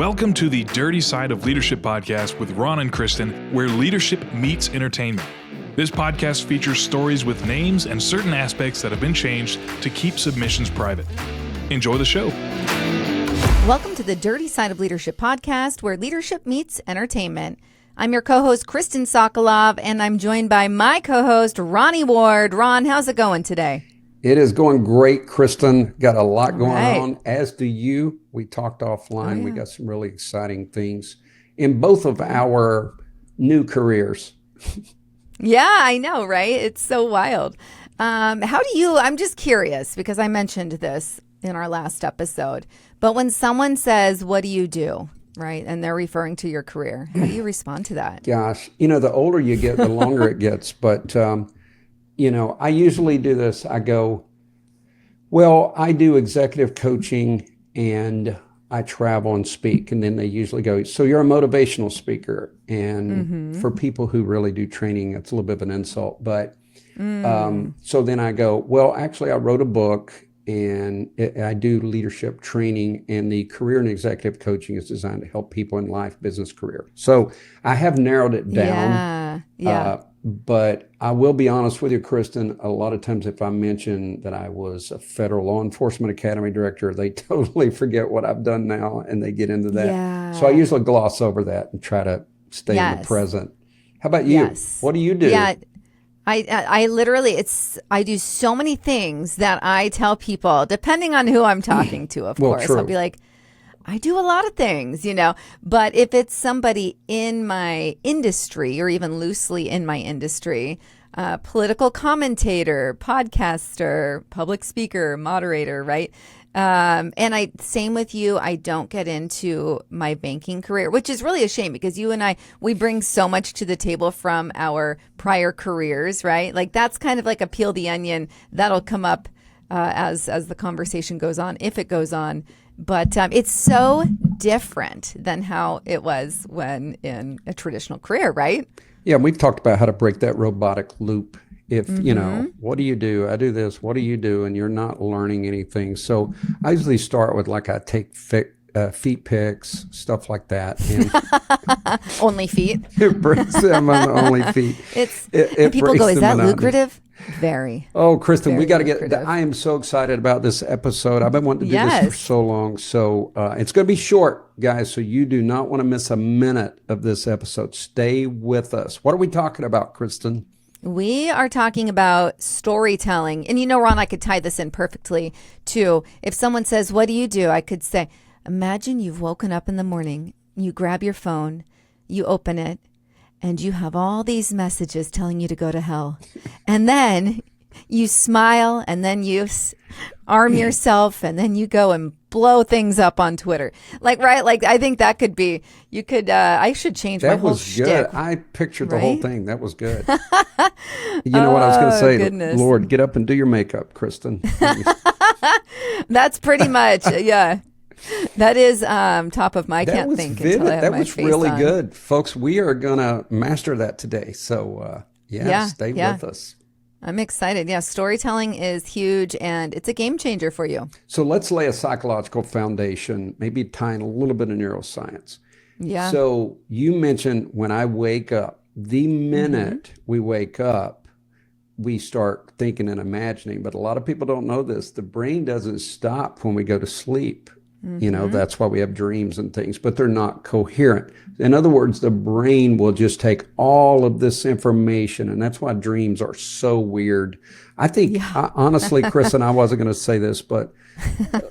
Welcome to the Dirty Side of Leadership podcast with Ron and Kristin, where leadership meets entertainment. This podcast features stories with names and certain aspects that have been changed to keep submissions private. Enjoy the show. Welcome to the Dirty Side of Leadership podcast, where leadership meets entertainment. I'm your co-host, Kristin Sokoloff, and I'm joined by my co-host, Ronnie Ward. Ron, how's it going today? It is going great, Kristin. Got a lot going on, as do you. We talked offline. We got some really exciting things in both of our new careers. Yeah, I know, right? It's so wild. I'm just curious, because I mentioned this in our last episode, but when someone says, what do you do? Right? And they're referring to your career. How do you respond to that? Gosh, the older you get, the longer it gets. But, I usually do this. I go, well, I do executive coaching and I travel and speak. And then they usually go, so you're a motivational speaker. And for people who really do training, it's a little bit of an insult. But so then I go, well, actually, I wrote a book and I do leadership training, and the career and executive coaching is designed to help people in life, business, career. So I have narrowed it down. Yeah. But I will be honest with you, Kristin, a lot of times if I mention that I was a federal law enforcement academy director, they totally forget what I've done now and they get into that. Yeah. So I usually gloss over that and try to stay in the present. How about you? Yes. What do you do? Yeah. I literally, I do so many things that I tell people, depending on who I'm talking to, of course. True. I'll be like, I do a lot of things, but if it's somebody in my industry or even loosely in my industry, political commentator, podcaster, public speaker, moderator, right? And same with you, I don't get into my banking career, which is really a shame because you and we bring so much to the table from our prior careers, right? Like that's kind of like a peel the onion that'll come up as the conversation goes on, if it goes on. But it's so different than how it was when in a traditional career, right? Yeah, we've talked about how to break that robotic loop. If, what do you do? I do this. What do you do? And you're not learning anything. So I usually start with I take feet pics, stuff like that. And only feet. It brings them on only feet. And people go, is that lucrative? Very. Oh, Kristin, we got to lucrative. I am so excited about this episode. I've been wanting to do this for so long. So it's going to be short, guys. So you do not want to miss a minute of this episode. Stay with us. What are we talking about, Kristin? We are talking about storytelling. And Ron, I could tie this in perfectly too. If someone says, what do you do? I could say, imagine you've woken up in the morning, you grab your phone, you open it, and you have all these messages telling you to go to hell. And then you smile, and then you arm yourself, and then you go and blow things up on Twitter. I think that could be, I should change my whole shtick. That was good. I pictured the whole thing. That was good. You know what I was going to say? Goodness. Lord, get up and do your makeup, Kristin. That's pretty much, yeah. That is top of my can't think until I have that my was face really on. good. Folks, we are going to master that today. So, stay with us. I'm excited. Yeah, storytelling is huge, and it's a game changer for you. So let's lay a psychological foundation, maybe tying a little bit of neuroscience. Yeah. So you mentioned when I wake up, the minute we wake up, we start thinking and imagining. But a lot of people don't know this. The brain doesn't stop when we go to sleep. That's why we have dreams and things, but they're not coherent. In other words, the brain will just take all of this information, and that's why dreams are so weird. I think, honestly, Chris, and I wasn't going to say this, but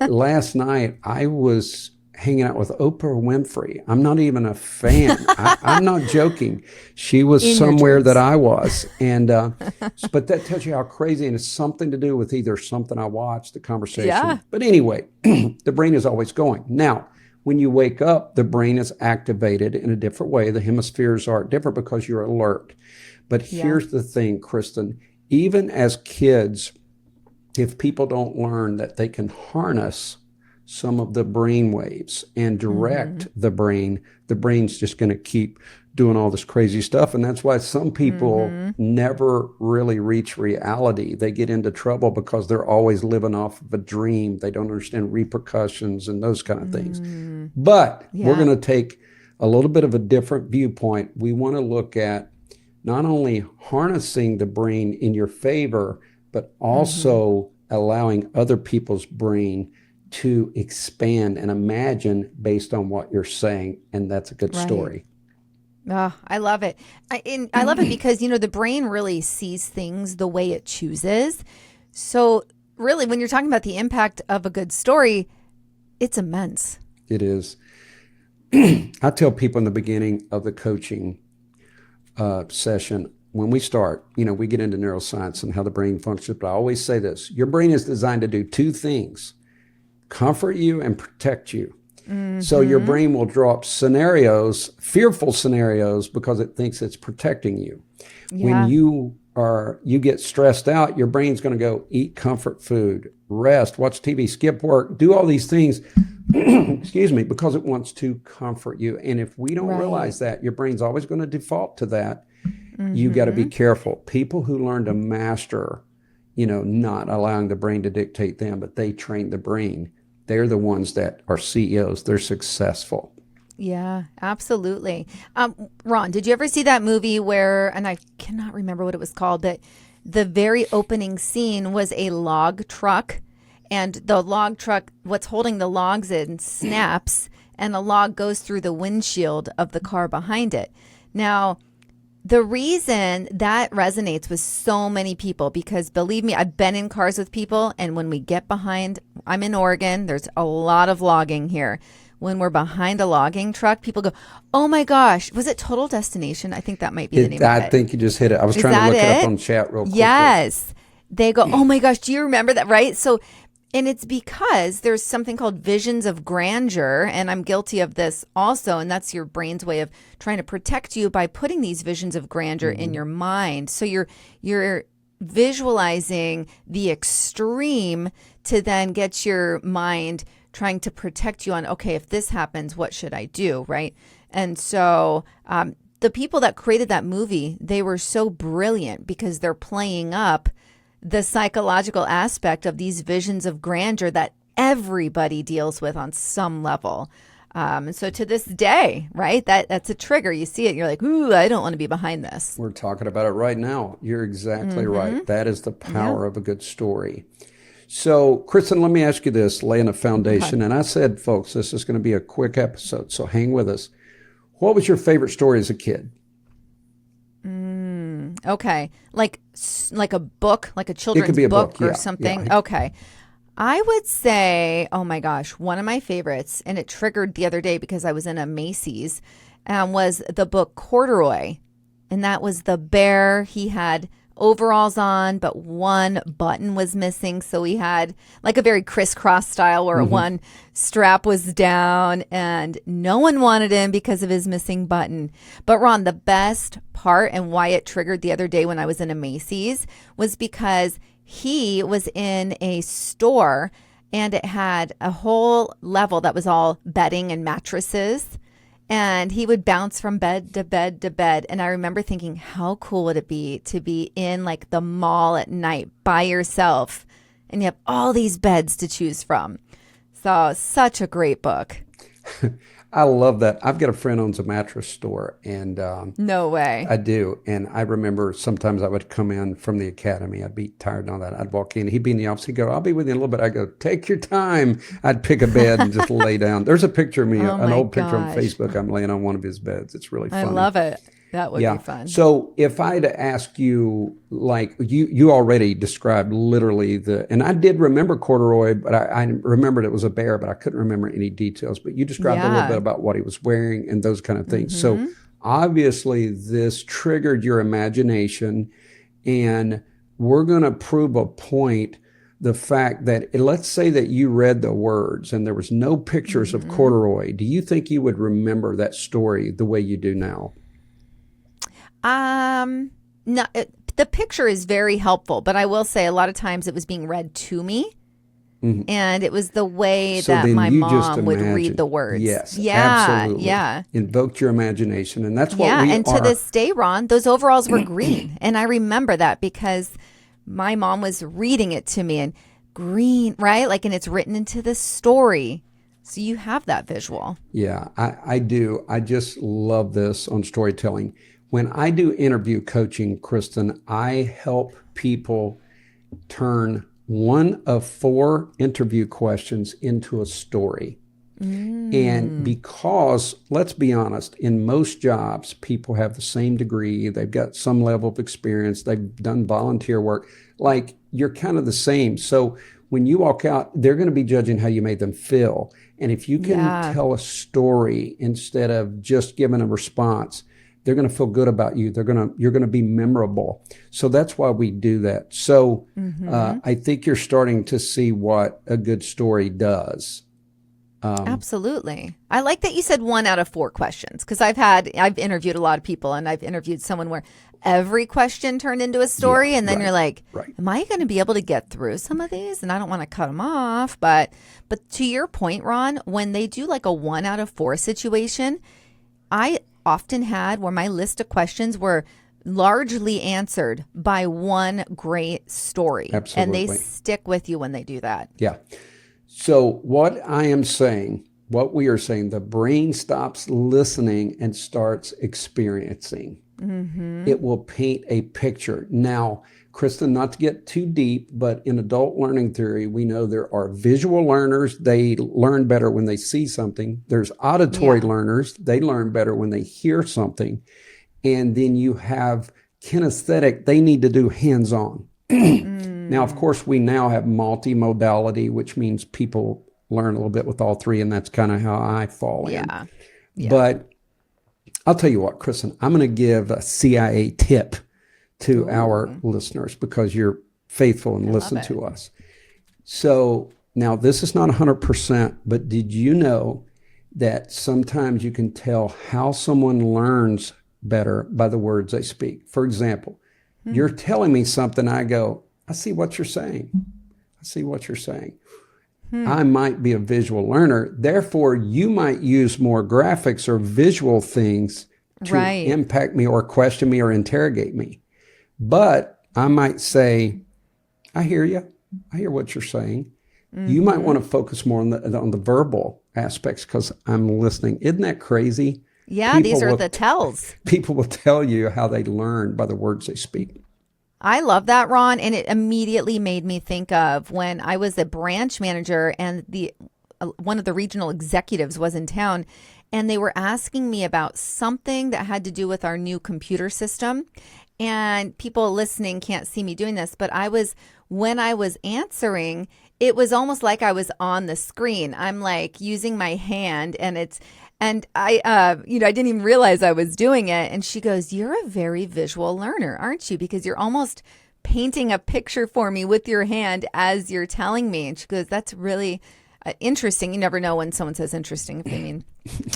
last night I was hanging out with Oprah Winfrey. I'm not even a fan. I'm not joking. She was somewhere that I was. And but that tells you how crazy, and it's something to do with either something I watched, the conversation. Yeah. But anyway, the brain is always going. Now, when you wake up, the brain is activated in a different way. The hemispheres are different because you're alert. But here's the thing, Kristin. Even as kids, if people don't learn that they can harness some of the brain waves and direct the brain's just going to keep doing all this crazy stuff. And that's why some people never really reach reality. They get into trouble because they're always living off of a dream. They don't understand repercussions and those kind of things. But we're going to take a little bit of a different viewpoint. We want to look at not only harnessing the brain in your favor, but also allowing other people's brain to expand and imagine based on what you're saying. And that's a good story. Oh, I love it. I love it because, the brain really sees things the way it chooses. So really, when you're talking about the impact of a good story, it's immense. It is. I tell people in the beginning of the coaching session, when we start, we get into neuroscience and how the brain functions, but I always say this: your brain is designed to do two things: comfort you and protect you. So your brain will draw up scenarios, fearful scenarios, because it thinks it's protecting you. When you get stressed out, your brain's going to go eat comfort food, rest, watch TV, skip work, do all these things, excuse me, because it wants to comfort you. And if we don't realize that, your brain's always going to default to that. You got to be careful. People who learn to master, not allowing the brain to dictate them, but they train the brain, they're the ones that are CEOs. They're successful. Yeah, absolutely. Ron, did you ever see that movie where, and I cannot remember what it was called, that the very opening scene was a log truck, and the log truck, what's holding the logs in, snaps, and the log goes through the windshield of the car behind it. Now, the reason that resonates with so many people, because believe me, I've been in cars with people, and when we get behind, I'm in Oregon, there's a lot of logging here. When we're behind a logging truck, people go, "Oh my gosh, was it Total Destination?" I think that might be the name of it. I think you just hit it. I was trying to look it up on chat real quick. Yes. They go, "Oh my gosh, do you remember that?" Right? So, and it's because there's something called visions of grandeur, and I'm guilty of this also, and that's your brain's way of trying to protect you by putting these visions of grandeur in your mind. So you're visualizing the extreme to then get your mind trying to protect you on, okay, if this happens, what should I do, right? And so the people that created that movie, they were so brilliant because they're playing up the psychological aspect of these visions of grandeur that everybody deals with on some level. So to this day, right, that's a trigger. You see it, you're like, ooh, I don't want to be behind this. We're talking about it right now. You're exactly right. That is the power of a good story. So, Kristin, let me ask you this, laying a foundation. Okay. And I said, folks, this is going to be a quick episode, so hang with us. What was your favorite story as a kid? Okay. Like a book, like a children's book or something? Yeah. Okay. I would say, oh my gosh, one of my favorites, and it triggered the other day because I was in a Macy's, was the book Corduroy. And that was the bear. He had overalls on, but one button was missing. So he had like a very crisscross style where one strap was down, and no one wanted him because of his missing button. But Ron, the best part and why it triggered the other day when I was in a Macy's was because he was in a store and it had a whole level that was all bedding and mattresses. And he would bounce from bed to bed to bed. And I remember thinking, how cool would it be to be in like the mall at night by yourself and you have all these beds to choose from. So such a great book. I love that. I've got a friend who owns a mattress store, and no way. I do. And I remember sometimes I would come in from the academy. I'd be tired and all that. I'd walk in. He'd be in the office. He'd go, "I'll be with you in a little bit." I go, "Take your time." I'd pick a bed and just lay down. There's a picture of me, an old picture on Facebook. I'm laying on one of his beds. It's really funny. I love it. That would be fun. So if I had to ask you, like you already described literally and I did remember Corduroy, but I remembered it was a bear, but I couldn't remember any details. But you described a little bit about what he was wearing and those kind of things. So obviously this triggered your imagination, and we're going to prove a point. The fact that, let's say that you read the words and there was no pictures of Corduroy, do you think you would remember that story the way you do now? No, the picture is very helpful, but I will say a lot of times it was being read to me. And it was the way So that then my you just mom would read imagined. the words. Yes, Yeah, absolutely. yeah. Invoked your imagination. And that's what Yeah, we and are. to this day, Ron, those overalls were green. And I remember that because my mom was reading it to me, and green, right? Like, and it's written into the story. So you have that visual. Yeah, I do. I just love this on storytelling. When I do interview coaching, Kristen, I help people turn one of 4 interview questions into a story. And because, let's be honest, in most jobs, people have the same degree, they've got some level of experience, they've done volunteer work, like you're kind of the same. So when you walk out, they're going to be judging how you made them feel. And if you can tell a story instead of just giving a response, they're going to feel good about you. You're going to be memorable. So that's why we do that. So I think you're starting to see what a good story does. Absolutely. I like that you said 1 out of 4 questions, because I've interviewed a lot of people, and I've interviewed someone where every question turned into a story, and then you're like, am I going to be able to get through some of these? And I don't want to cut them off. But to your point, Ron, when they do like a 1 out of 4 situation, I often had where my list of questions were largely answered by one great story. Absolutely. And they stick with you when they do that. Yeah. So what I am saying, what we are saying, the brain stops listening and starts experiencing. It will paint a picture. Now, Kristen, not to get too deep, but in adult learning theory, we know there are visual learners. They learn better when they see something. There's auditory learners. They learn better when they hear something. And then you have kinesthetic. They need to do hands-on. Now, of course, we now have multimodality, which means people learn a little bit with all 3, and that's kind of how I fall in. Yeah. But I'll tell you what, Kristen, I'm going to give a CIA tip to our listeners because you're faithful and listen to us. So now this is not 100%, but did you know that sometimes you can tell how someone learns better by the words they speak? For example, you're telling me something, I go, I see what you're saying. I see what you're saying. I might be a visual learner. Therefore, you might use more graphics or visual things to impact me or question me or interrogate me. But I might say, I hear you. I hear what you're saying. You might want to focus more on the verbal aspects because I'm listening. Isn't that crazy? Yeah, these are the tells. People will tell you how they learn by the words they speak. I love that, Ron. And it immediately made me think of when I was a branch manager and one of the regional executives was in town, and they were asking me about something that had to do with our new computer system. And people listening can't see me doing this, but when I was answering, it was almost like I was on the screen. I'm like using my hand, and I didn't even realize I was doing it. And she goes, "You're a very visual learner, aren't you? Because you're almost painting a picture for me with your hand as you're telling me." And she goes, "That's really interesting." You never know when someone says interesting if they mean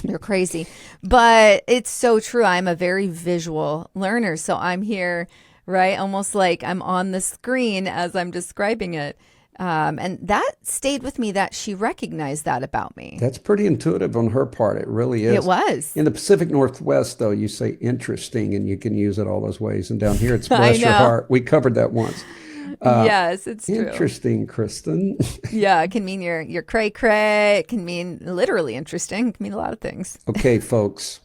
you're crazy. But it's so true. I'm a very visual learner. So I'm here, right? Almost like I'm on the screen as I'm describing it. And that stayed with me, that she recognized that about me. That's pretty intuitive on her part. It really is. It was. In the Pacific Northwest, though, you say interesting and you can use it all those ways. And down here, it's bless your heart. We covered that once. Yes, it's true. Interesting, Kristen. Yeah, it can mean you're cray-cray. It can mean literally interesting. It can mean a lot of things. Okay, folks,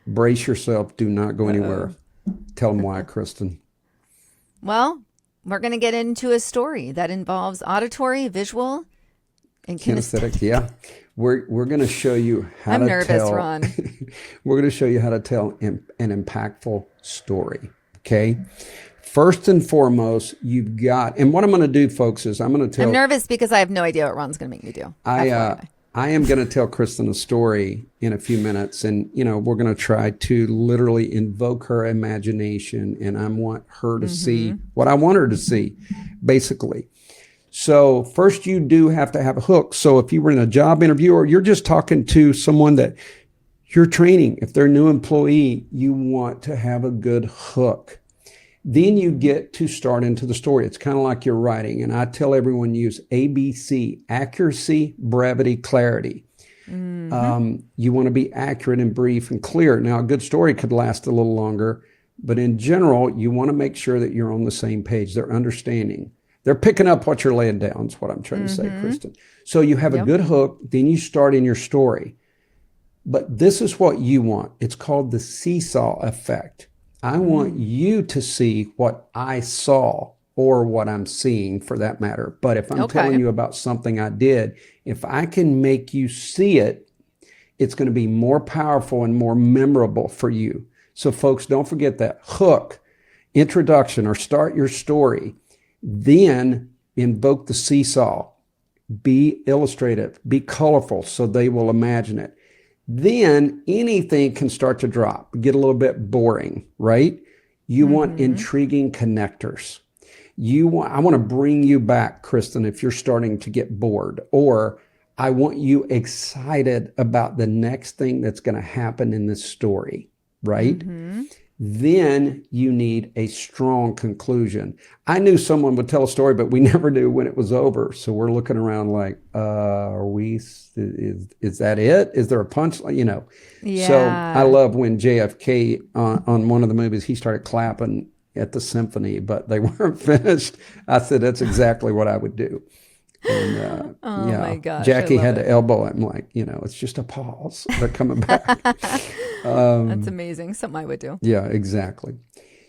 brace yourself. Do not go anywhere. Tell them why, Kristen. Well, we're going to get into a story that involves auditory, visual, and kinesthetic. Yeah. We're going to show you how I'm to nervous, tell. Ron. We're going to show you how to tell an impactful story. Okay. First and foremost, you've got, and what I'm going to do, folks, is I'm going to tell. I'm nervous because I have no idea what Ron's going to make me do. I am going to tell Kristen a story in a few minutes, and we're going to try to literally invoke her imagination, and I want her to see what I want her to see, basically. So first, you do have to have a hook. So if you were in a job interview or you're just talking to someone that you're training, if they're a new employee, you want to have a good hook. Then you get to start into the story. It's kind of like you're writing. And I tell everyone use ABC, accuracy, brevity, clarity. You want to be accurate and brief and clear. Now, a good story could last a little longer, but in general, you want to make sure that you're on the same page. They're understanding. They're picking up what you're laying down, is what I'm trying to say, Kristin. So you have a good hook, then you start in your story. But this is what you want. It's called the seesaw effect. I want you to see what I saw or what I'm seeing for that matter. But if I'm telling you about something I did, if I can make you see it, it's going to be more powerful and more memorable for you. So folks, don't forget that hook, introduction, or start your story. Then invoke the seesaw. Be illustrative, be colorful so they will imagine it. Then anything can start to drop, get a little bit boring, right? You want intriguing connectors. I want to bring you back, Kristin, if you're starting to get bored, or I want you excited about the next thing that's going to happen in this story, right? Then you need a strong conclusion. I knew someone would tell a story, but we never knew when it was over. So we're looking around like, is that it? Is there a punchline? You know? Yeah. So I love when JFK on one of the movies, he started clapping at the symphony, but they weren't finished. I said, that's exactly what I would do. And, my gosh, Jackie had to elbow him like, it's just a pause. They're coming back. That's amazing. Something I would do. Yeah, exactly.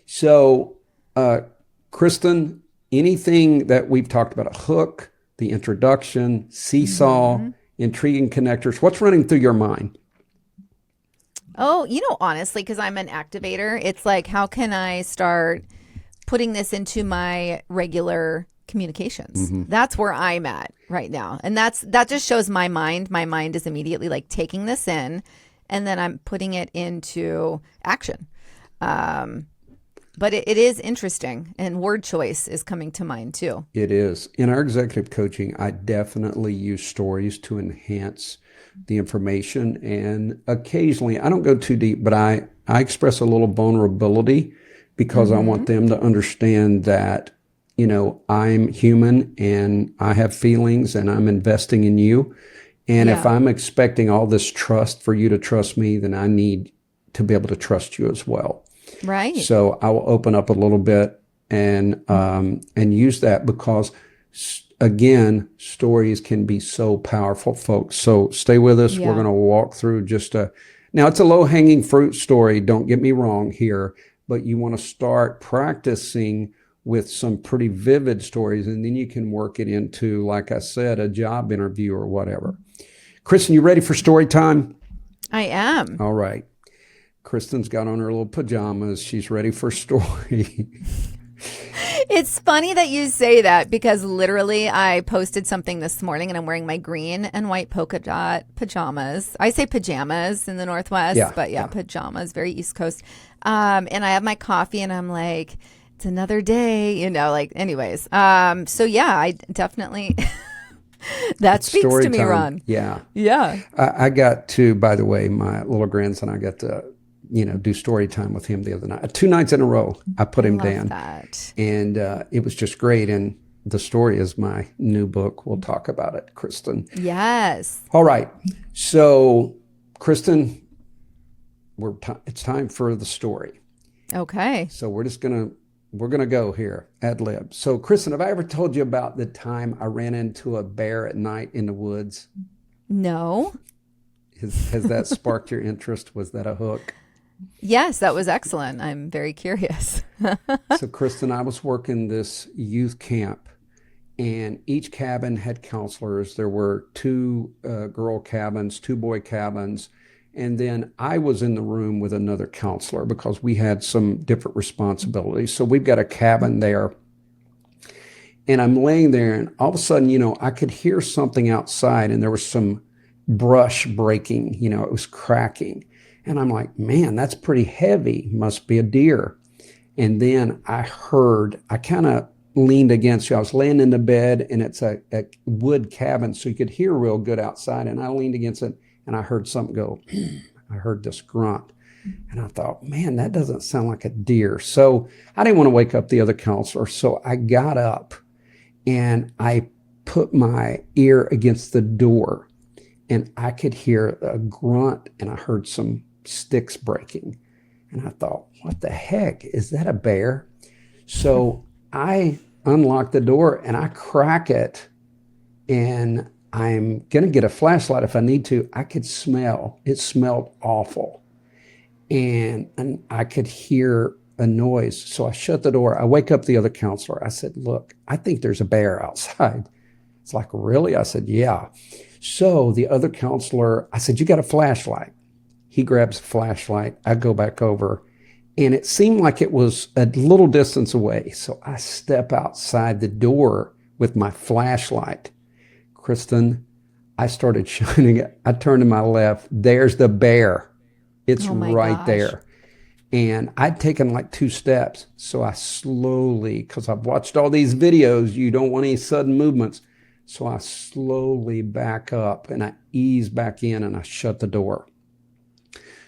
So, Kristin, anything that we've talked about, a hook, the introduction, seesaw, intriguing connectors, what's running through your mind? Oh, honestly, because I'm an activator, it's like, how can I start putting this into my regular communications? That's where I'm at right now. And that just shows my mind. My mind is immediately like taking this in, and then I'm putting it into action. But it is interesting, and word choice is coming to mind too. It is. In our executive coaching, I definitely use stories to enhance the information. And occasionally, I don't go too deep, but I express a little vulnerability because I want them to understand that, I'm human and I have feelings and I'm investing in you. And if I'm expecting all this trust for you to trust me, then I need to be able to trust you as well. Right. So I will open up a little bit and use that because, again, stories can be so powerful, folks. So stay with us. We're going to walk through now it's a low-hanging fruit story. Don't get me wrong here, but you want to start practicing with some pretty vivid stories, and then you can work it into, like I said, a job interview or whatever. Kristin, you ready for story time? I am. All right. Kristin's got on her little pajamas. She's ready for story. It's funny that you say that because literally I posted something this morning and I'm wearing my green and white polka dot pajamas. I say pajamas in the Northwest, but pajamas, very East Coast. And I have my coffee and I'm like, it's another day, anyways. I definitely, that speaks to me, Ron. Yeah. Yeah. I got to, by the way, my little grandson, I got to, do story time with him the other night. 2 nights in a row, I put him down. That. And it was just great. And the story is my new book. We'll talk about it, Kristin. Yes. All right. So, Kristin, it's time for the story. Okay. So we're going to go here, ad lib. So, Kristin, have I ever told you about the time I ran into a bear at night in the woods? No. Has that sparked your interest? Was that a hook? Yes, that was excellent. I'm very curious. So, Kristin, I was working this youth camp, and each cabin had counselors. There were 2 girl cabins, 2 boy cabins, and then I was in the room with another counselor because we had some different responsibilities. So we've got a cabin there, and I'm laying there, and all of a sudden, I could hear something outside, and there was some brush breaking, it was cracking. And I'm like, man, that's pretty heavy. Must be a deer. And then I kind of leaned against you. I was laying in the bed, and it's a wood cabin, so you could hear real good outside. And I leaned against it, and I heard something go. I heard this grunt. And I thought, man, that doesn't sound like a deer. So I didn't want to wake up the other counselor. So I got up and I put my ear against the door, and I could hear a grunt, and I heard some sticks breaking. And I thought, what the heck? Is that a bear? So I unlock the door and I crack it, and I'm going to get a flashlight if I need to. I could smell. It smelled awful. And I could hear a noise. So I shut the door. I wake up the other counselor. I said, look, I think there's a bear outside. It's like, really? I said, yeah. So the other counselor, I said, you got a flashlight? He grabs a flashlight. I go back over, and it seemed like it was a little distance away. So I step outside the door with my flashlight. Kristin, I started shining it. I turned to my left. There's the bear. It's right there. And I'd taken like 2 steps. So I slowly, because I've watched all these videos, you don't want any sudden movements. So I slowly back up and I ease back in and I shut the door.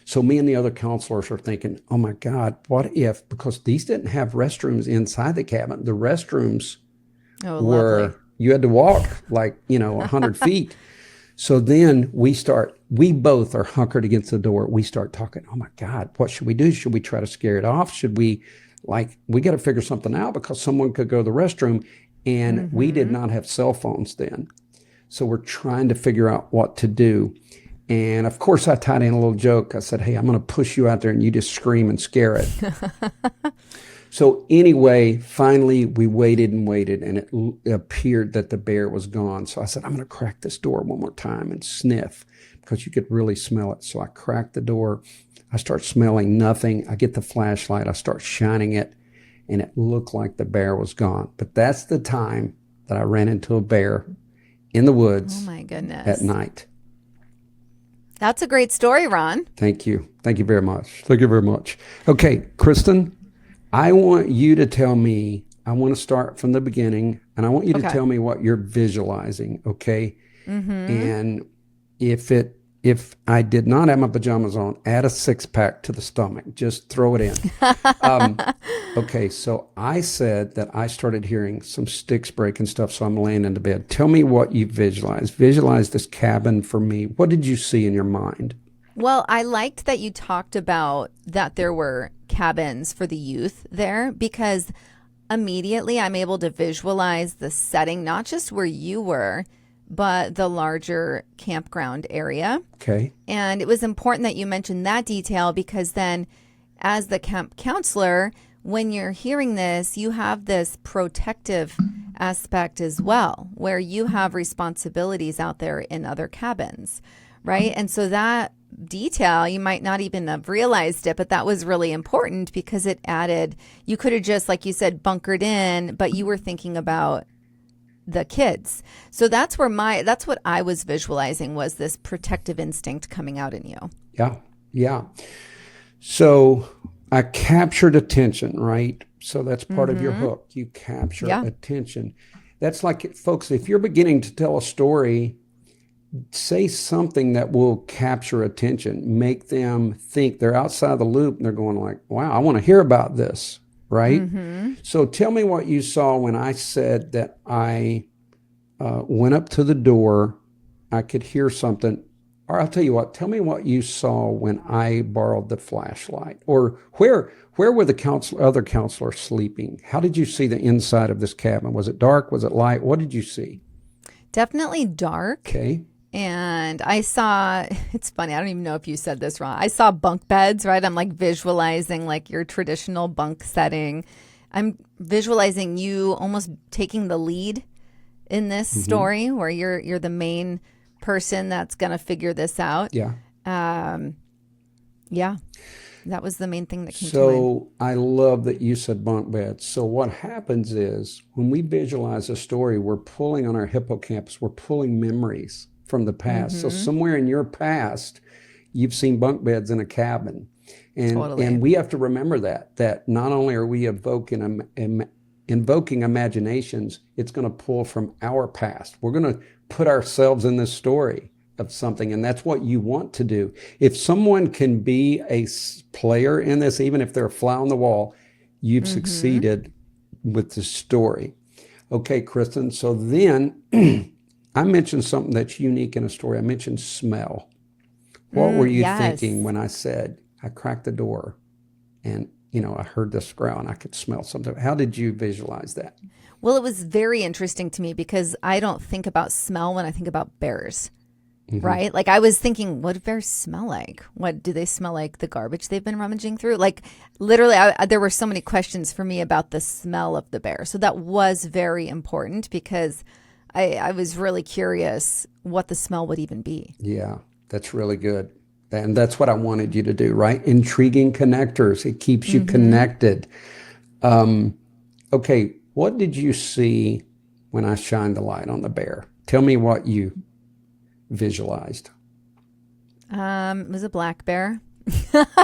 So me and the other counselors are thinking, oh my God, what if, because these didn't have restrooms inside the cabin. The restrooms were, lovely. You had to walk like, 100 feet. So then we both are hunkered against the door. We start talking, oh my God, what should we do? Should we try to scare it off? Should we got to figure something out because someone could go to the restroom. And we did not have cell phones then. So we're trying to figure out what to do. And of course I tied in a little joke. I said, hey, I'm going to push you out there and you just scream and scare it. So anyway, finally we waited and waited, and it appeared that the bear was gone. So I said, I'm going to crack this door one more time and sniff, because you could really smell it. So I cracked the door. I start smelling nothing. I get the flashlight. I start shining it, and it looked like the bear was gone. But that's the time that I ran into a bear in the woods. Oh my goodness. At night. That's a great story, Ron. Thank you. Thank you very much. Thank you very much. Okay, Kristin, I want you to tell me, I want to start from the beginning, and I want you to tell me what you're visualizing, okay? And if I did not have my pajamas on, add a 6-pack to the stomach. Just throw it in. Okay, so I said that I started hearing some sticks breaking stuff, so I'm laying into bed. Tell me what you visualized. Visualize this cabin for me. What did you see in your mind? Well, I liked that you talked about that there were cabins for the youth there, because immediately I'm able to visualize the setting, not just where you were, but the larger campground area. Okay. And it was important that you mentioned that detail, because then as the camp counselor, when you're hearing this, you have this protective aspect as well, where you have responsibilities out there in other cabins, right? And so that detail, you might not even have realized it, but that was really important, because it added, you could have just, like you said, bunkered in, but you were thinking about the kids. So that's what I was visualizing, was this protective instinct coming out in you. Yeah. So I captured attention, right? So that's part of your hook. You capture attention. That's like, folks, if you're beginning to tell a story, say something that will capture attention, make them think they're outside the loop and they're going like, wow, I want to hear about this, right? So tell me what you saw when I said that I went up to the door, I could hear something. Or I'll tell you what, tell me what you saw when I borrowed the flashlight. Or where were the other counselors sleeping? How did you see the inside of this cabin? Was it dark? Was it light? What did you see? Definitely dark. Okay. And I saw, it's funny, I don't even know if you said this wrong. I saw bunk beds, right? I'm like visualizing like your traditional bunk setting. I'm visualizing you almost taking the lead in this story, where you're the main person that's going to figure this out. Yeah. Yeah. That was the main thing that came to mind. So I love that you said bunk beds. So what happens is when we visualize a story, we're pulling on our hippocampus, we're pulling memories from the past. So somewhere in your past, you've seen bunk beds in a cabin. And we have to remember that not only are we invoking imaginations, it's going to pull from our past. We're going to put ourselves in this story. of something, and that's what you want to do. If someone can be a player in this, even if they're a fly on the wall, you've succeeded with the story. Okay, Kristin, so then I mentioned something that's unique in a story. I mentioned smell. What were you thinking when I said I cracked the door and, I heard this growl and I could smell something? How did you visualize that? Well, it was very interesting to me because I don't think about smell when I think about bears, right? Like I was thinking, what do bears smell like? What do they smell like? The garbage they've been rummaging through? Like literally, there were so many questions for me about the smell of the bear. So that was very important because I was really curious what the smell would even be. Yeah, that's really good. And that's what I wanted you to do, right? Intriguing connectors. It keeps you connected. Okay, what did you see when I shined the light on the bear? Tell me what you visualized. It was a black bear.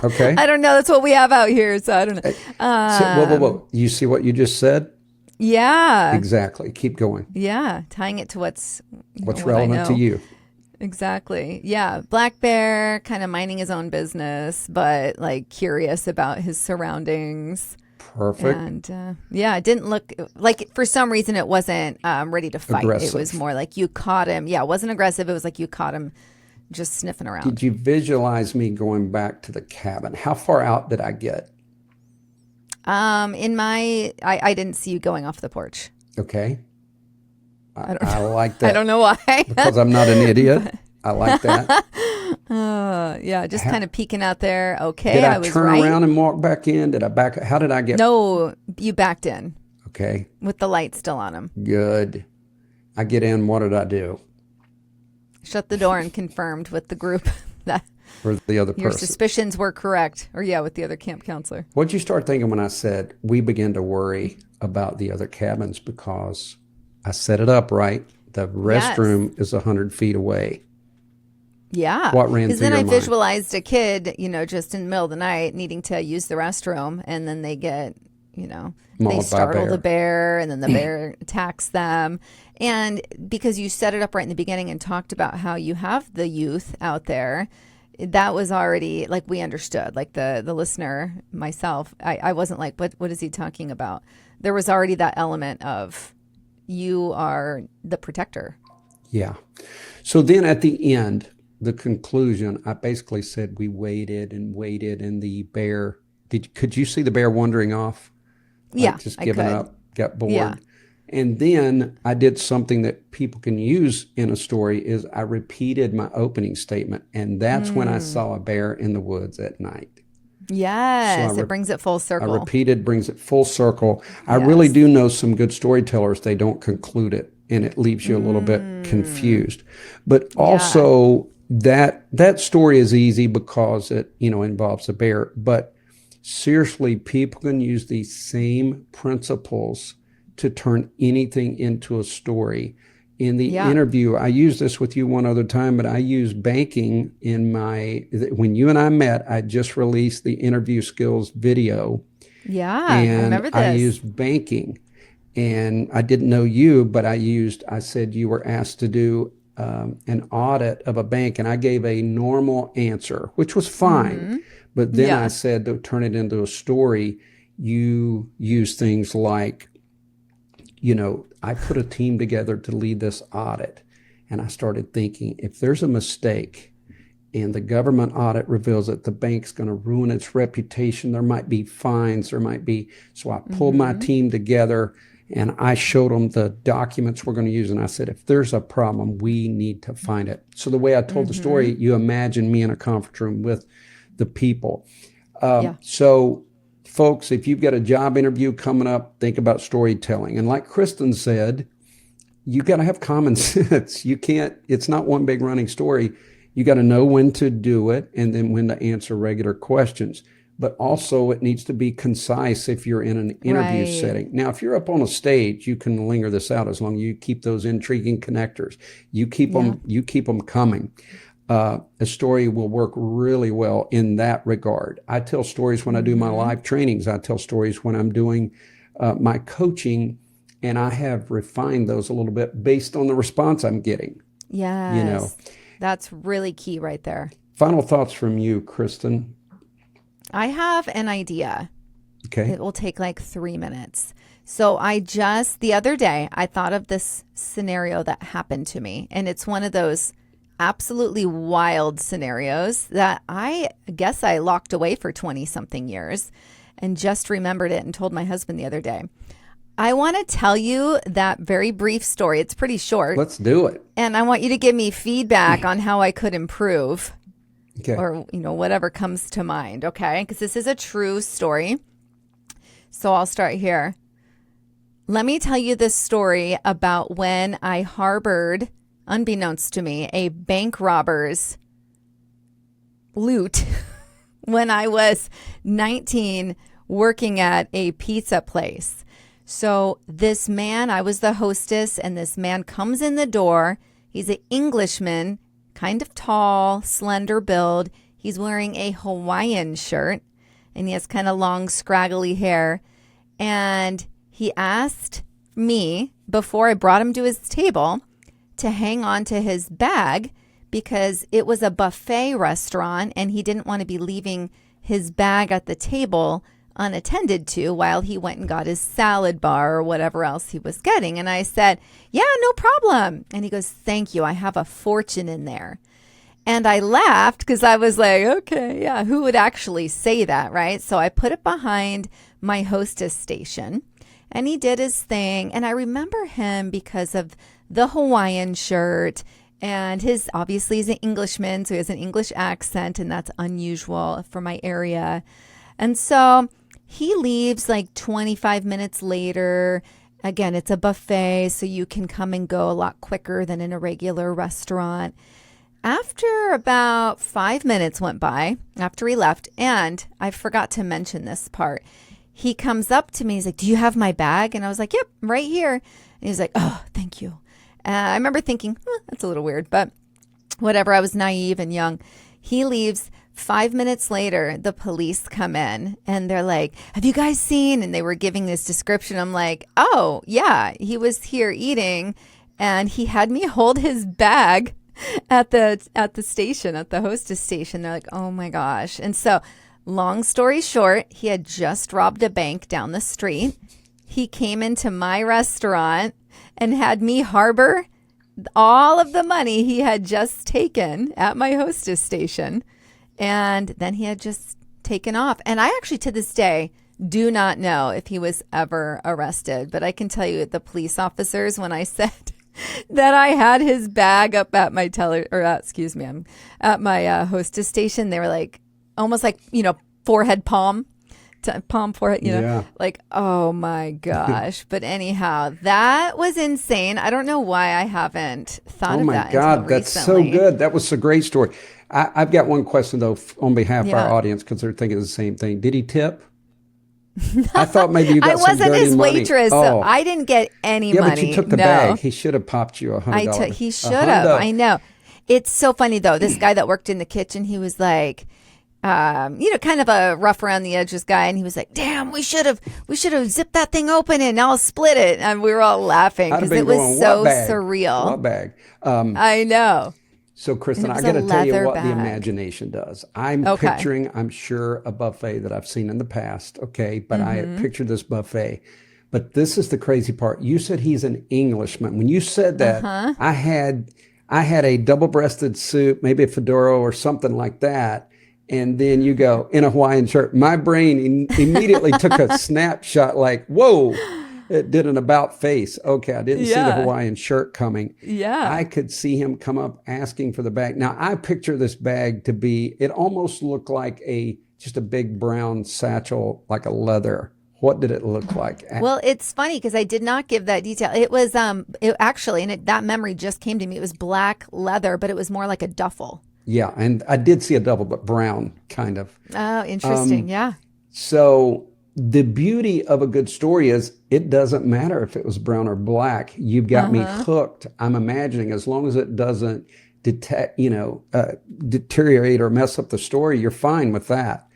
Okay. I don't know. That's what we have out here. So I don't know. Whoa. You see what you just said? Yeah. Exactly. Keep going. Yeah. Tying it to what's relevant to you. Exactly. Yeah. Black bear kind of minding his own business, but like curious about his surroundings. Perfect. And it didn't look like, for some reason, it wasn't ready to fight. Aggressive. It was more like you caught him. Yeah. It wasn't aggressive. It was like you caught him just sniffing around. Did you visualize me going back to the cabin? How far out did I get? I didn't see you going off the porch. Okay. I like that. I don't know why. Because I'm not an idiot. I like that. Just kind of peeking out there. Okay, Did I was turn right. around and walk back in? Did I back? How did I get? No, you backed in. Okay. With the light still on him. Good. I get in. What did I do? Shut the door and confirmed with the group that or the other your person. suspicions were correct. Or with the other camp counselor. What'd you start thinking when I said we began to worry about the other cabins because I set it up right? The restroom is 100 feet away. Yeah. What ran through your mind? Because then I visualized a kid, just in the middle of the night needing to use the restroom, and then they get, they startle the bear, and then the bear attacks them. And because you set it up right in the beginning and talked about how you have the youth out there, that was already like we understood, like the listener, myself, I wasn't like, what is he talking about? There was already that element of you are the protector. Yeah. So then at the end, the conclusion, I basically said we waited, and the bear, could you see the bear wandering off? Yeah, just giving up, got bored. Yeah. And then I did something that people can use in a story is I repeated my opening statement. And that's when I saw a bear in the woods at night. Yes, it brings it full circle. I repeated, brings it full circle. I really do know some good storytellers, they don't conclude it, and it leaves you a little bit confused. But also that story is easy because it, involves a bear. But seriously, people can use these same principles to turn anything into a story. In the interview, I used this with you one other time, but I used banking when you and I met, I just released the interview skills video. Yeah, I remember this. I used banking, and I didn't know you, but I said you were asked to do an audit of a bank, and I gave a normal answer, which was fine. But then I said to turn it into a story, you use things like, I put a team together to lead this audit. And I started thinking, if there's a mistake and the government audit reveals that the bank's going to ruin its reputation, there might be fines, so I pulled my team together and I showed them the documents we're going to use. And I said, if there's a problem, we need to find it. So the way I told the story, you imagine me in a conference room with the people. So folks, if you've got a job interview coming up, think about storytelling. And like Kristin said, you got to have common sense. It's not one big running story. You got to know when to do it and then when to answer regular questions. But also it needs to be concise if you're in an interview setting. Now, if you're up on a stage, you can linger this out as long as you keep those intriguing connectors. You keep them coming. A story will work really well in that regard. I tell stories when I do my live trainings. I tell stories when I'm doing my coaching, and I have refined those a little bit based on the response I'm getting. Yes. That's really key right there. Final thoughts from you, Kristin. I have an idea. Okay. It will take like 3 minutes. So the other day, I thought of this scenario that happened to me. And it's one of those absolutely wild scenarios that I guess I locked away for 20 something years and just remembered it and told my husband the other day. I want to tell you that very brief story. It's pretty short. Let's do it. And I want you to give me feedback on how I could improve. Okay. Or, whatever comes to mind. Okay. Because this is a true story. So I'll start here. Let me tell you this story about when I harbored, unbeknownst to me, a bank robber's loot when I was 19 working at a pizza place. So this man, I was the hostess, and this man comes in the door. He's an Englishman, kind of tall, slender build. He's wearing a Hawaiian shirt, and he has kind of long, scraggly hair. And he asked me, before I brought him to his table, to hang on to his bag because it was a buffet restaurant, and he didn't want to be leaving his bag at the table unattended to while he went and got his salad bar or whatever else he was getting. And I said, yeah, no problem. And he goes, thank you. I have a fortune in there. And I laughed because I was like, okay, yeah, who would actually say that, right? So I put it behind my hostess station, and he did his thing. And I remember him because of the Hawaiian shirt, and obviously he's an Englishman, so he has an English accent, and that's unusual for my area. And so he leaves like 25 minutes later. Again, it's a buffet, so you can come and go a lot quicker than in a regular restaurant. After about 5 minutes went by after he left, and I forgot to mention this part, he comes up to me. He's like, do you have my bag? And I was like, yep, right here. And he's like, oh, thank you. I remember thinking, that's a little weird, but whatever. I was naive and young. He leaves. 5 minutes later, the police come in, and they're like, have you guys seen? And they were giving this description. I'm like, oh, yeah, he was here eating, and he had me hold his bag at the station, at the hostess station. They're like, oh my gosh. And so, long story short, he had just robbed a bank down the street. He came into my restaurant and had me harbor all of the money he had just taken at my hostess station. And then he had just taken off. And I actually, to this day, do not know if he was ever arrested. But I can tell you, the police officers, when I said that I had his bag up at my at my hostess station, they were like, almost like, forehead palm. Palm forehead, like, oh my gosh. But anyhow, that was insane. I don't know why I haven't thought of that. Oh my God, that's recently. so good. That was a great story. I've got one question, though, on behalf of our audience, because they're thinking the same thing. Did he tip? I thought maybe you got some dirty money. I wasn't his waitress, so I didn't get any money. Yeah, but you took the bag. He should have popped you $100. He should have. I know. It's so funny, though. This guy that worked in the kitchen, he was like, kind of a rough around the edges guy, and he was like, "Damn, we should have zipped that thing open and I'll split it." And we were all laughing because it was so surreal. What bag? I know. So, Kristin, I got to tell you what the imagination does. I'm picturing, I'm sure, a buffet that I've seen in the past. Okay, but I had pictured this buffet. But this is the crazy part. You said he's an Englishman. When you said that, I had a double-breasted suit, maybe a fedora or something like that. And then you go, in a Hawaiian shirt. My brain immediately took a snapshot like, whoa, it did an about face. Okay, I didn't see the Hawaiian shirt coming. Yeah. I could see him come up asking for the bag. Now, I picture this bag to be, it almost looked like just a big brown satchel, like a leather. What did it look like? Well, it's funny because I did not give that detail. It was, that memory just came to me. It was black leather, but it was more like a duffel. Yeah, and I did see a double, but brown, kind of. Oh, interesting. Yeah. So the beauty of a good story is it doesn't matter if it was brown or black. You've got me hooked. I'm imagining as long as it doesn't deteriorate or mess up the story, you're fine with that.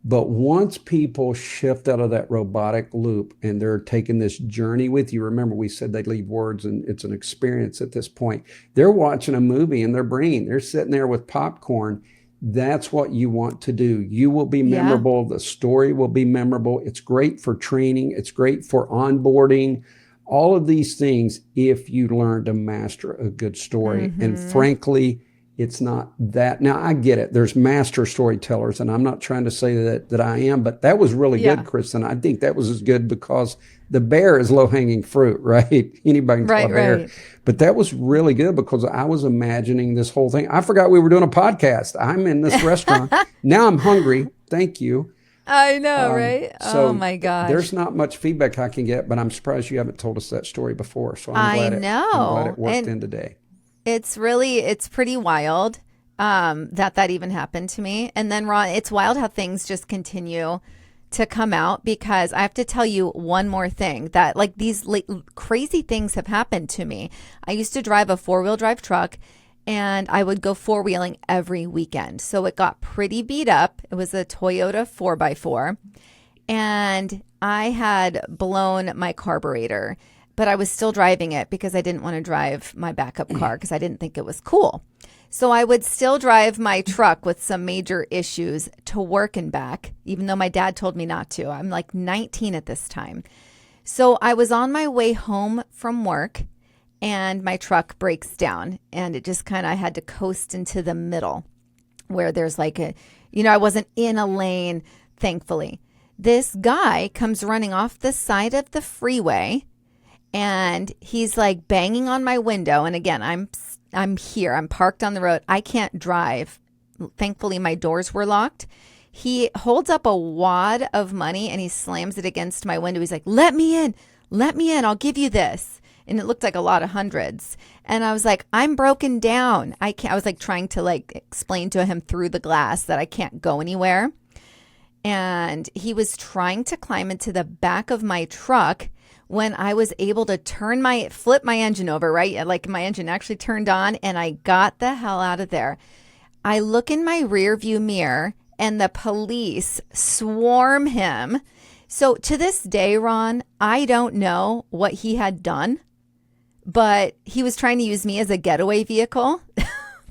But once people shift out of that robotic loop and they're taking this journey with you, remember we said they leave words and it's an experience at this point. They're watching a movie in their brain. They're sitting there with popcorn. That's what you want to do. You will be memorable. The story will be memorable. It's great for training. It's great for onboarding. All of these things if you learn to master a good story. And frankly, it's not that. Now, I get it. There's master storytellers, and I'm not trying to say that I am, but that was really good, Kristin. I think that was as good because the bear is low-hanging fruit, right? Anybody can tell a bear. Right. But that was really good because I was imagining this whole thing. I forgot we were doing a podcast. I'm in this restaurant. Now I'm hungry. Thank you. I know, right? So oh, my gosh. There's not much feedback I can get, but I'm surprised you haven't told us that story before. So I'm glad it worked in today. It's pretty wild that even happened to me. And then, Ron, it's wild how things just continue to come out, because I have to tell you one more thing, that like these crazy things have happened to me. I used to drive a 4-wheel drive truck, and I would go 4-wheeling every weekend. So it got pretty beat up. It was a Toyota 4x4, and I had blown my carburetor, but I was still driving it because I didn't want to drive my backup car because I didn't think it was cool. So I would still drive my truck with some major issues to work and back, even though my dad told me not to. I'm like 19 at this time. So I was on my way home from work, and my truck breaks down, and it just I had to coast into the middle where there's like I wasn't in a lane, thankfully. This guy comes running off the side of the freeway, and he's like banging on my window. And again, I'm here. I'm parked on the road. I can't drive. Thankfully, my doors were locked. He holds up a wad of money and he slams it against my window. He's like, let me in. Let me in. I'll give you this. And it looked like a lot of hundreds. And I was like, I'm broken down. I was like trying to explain to him through the glass that I can't go anywhere. And he was trying to climb into the back of my truck when I was able to flip my engine over, right? Like my engine actually turned on, and I got the hell out of there. I look in my rear view mirror, and the police swarm him. So to this day, Ron, I don't know what he had done, but he was trying to use me as a getaway vehicle.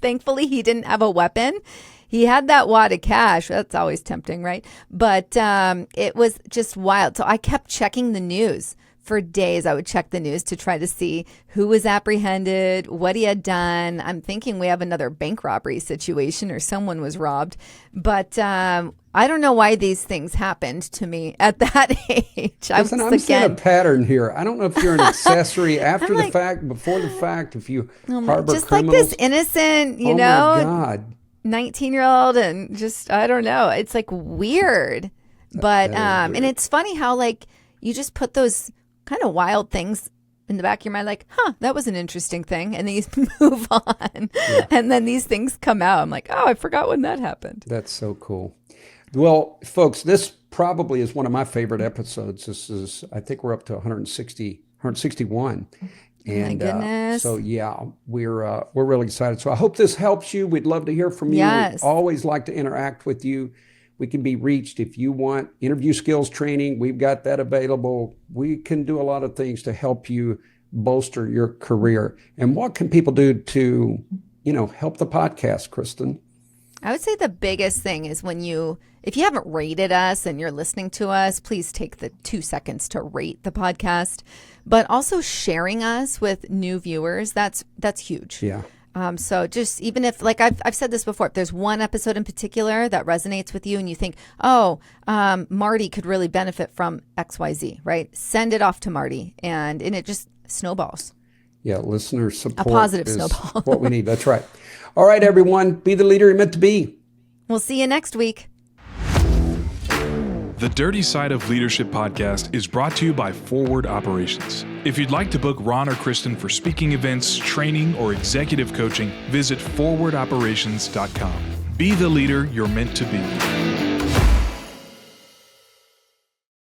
Thankfully, he didn't have a weapon. He had that wad of cash. That's always tempting, right? But it was just wild. So I kept checking the news. For days, I would check the news to try to see who was apprehended, what he had done. I'm thinking we have another bank robbery situation or someone was robbed. But I don't know why these things happened to me at that age. I'm seeing a pattern here. I don't know if you're an accessory after the fact, before the fact, if you harbor just criminals. Like this innocent, my God. 19-year-old, and just, I don't know. It's like weird. But, weird. And it's funny how you just put those kind of wild things in the back of your mind, like, that was an interesting thing. And then you move on. Yeah. And then these things come out. I'm like, oh, I forgot when that happened. That's so cool. Well, folks, this probably is one of my favorite episodes. This is, I think we're up to 161. And my goodness. So yeah, we're really excited. So I hope this helps you. We'd love to hear from you. Yes. We'd always like to interact with you. We can be reached if you want interview skills training. We've got that available. We can do a lot of things to help you bolster your career. And what can people do to, help the podcast, Kristin? I would say the biggest thing is if you haven't rated us and you're listening to us, please take the 2 seconds to rate the podcast, but also sharing us with new viewers. That's huge. Yeah. So just even if, I've said this before, if there's one episode in particular that resonates with you and you think, Marty could really benefit from XYZ, right? Send it off to Marty, and it just snowballs. Yeah, listener support. A positive is snowball. what we need. That's right. All right, everyone, be the leader you're meant to be. We'll see you next week. The Dirty Side of Leadership podcast is brought to you by Forward Operations. If you'd like to book Ron or Kristin for speaking events, training, or executive coaching, visit forwardoperations.com. Be the leader you're meant to be.